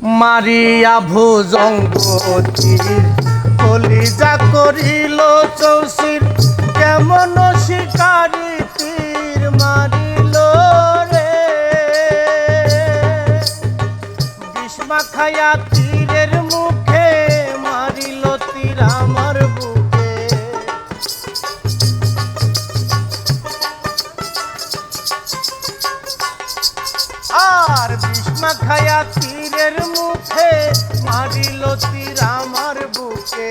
মারিয়া ভুজঙ্গতীর কলিজা করিল চৌচির কেমন শিকারি তীর মারিল রে বিষ্মা খায়া তীরের মুখে মারিল তীর আমার বুকে আর বিষ্মা খায়া তীরের মুখে মারিল তীর আমার বুকে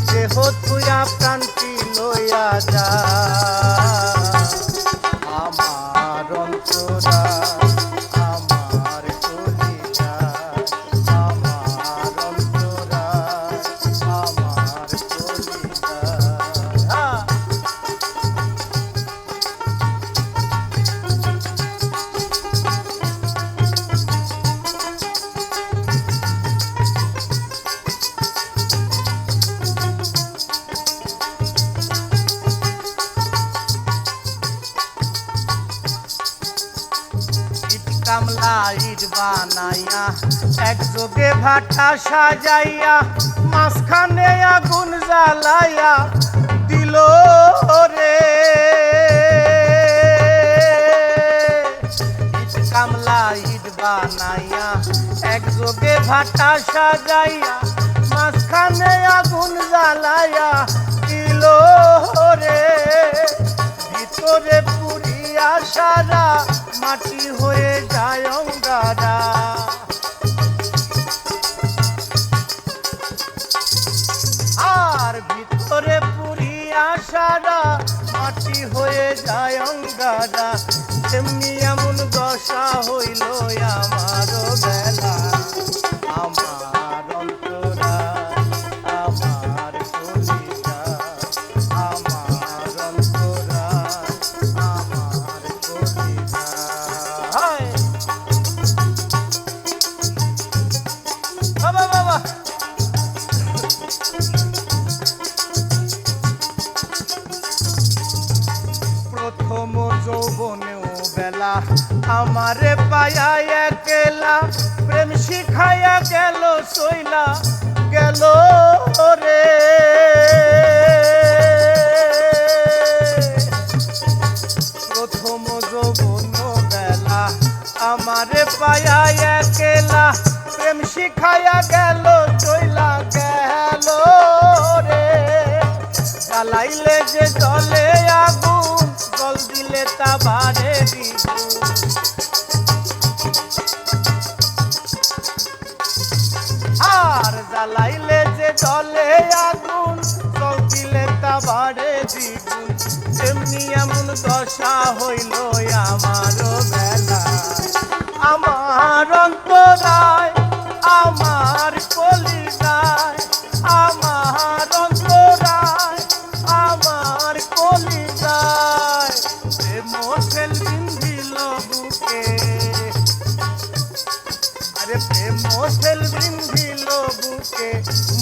দেহ তুয়া প্রাণটি লইয়া যা আমার অন্তরা আমার কলিজা আমার অন্তরা আমার কলিজা কামলা ইট বানাইয়া একযোগে ভাটা সাজাইয়া মাঝখানে আগুন জ্বালাইয়া দিল রে ইট কামলা ইট বানাইয়া একযোগে ভাটা সাজাইয়া মাঝখানে আগুন জ্বালাইয়া দিল রে ভিতরে পুরিয়া সারা মাটি হয়ে যায় অঙ্গারা আর ভিতরে পুরিয়া সারা মাটি হয়ে যায় অঙ্গারা তেমনি এমন দশা হইল আমার বেলা আমার অন্তরা আমার কলিজা আমার অন্তরা আমার কলিজা বাবা বাবা প্রথম যৌবনেও বেলা আমারে পায়া একলা প্রেম শিখাইয়া গেল সইলা গেল রে প্রথম যৌবন বেলা আমারে পায়া একলা প্রেম শিখাইয়া গেল চইলা গেল রে জ্বালাইলে যে জলে আগুন জল দিলে তা বাড়ে দ্বিগুণ আর জ্বালাইলে যে জলে আগুন জল দিলে তা বাড়ে দ্বিগুণ তেমনি এমন দশা হইল আমার বেলা আমার অন্তরায় আমার কলিজায় আমার অন্তরায় আমার কলিজায় প্রেম ঠেল বিন্ধিল বুকে আরে প্রেম ঠেল বিন্ধিল বুকে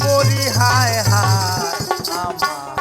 মরি হায় হায় আমার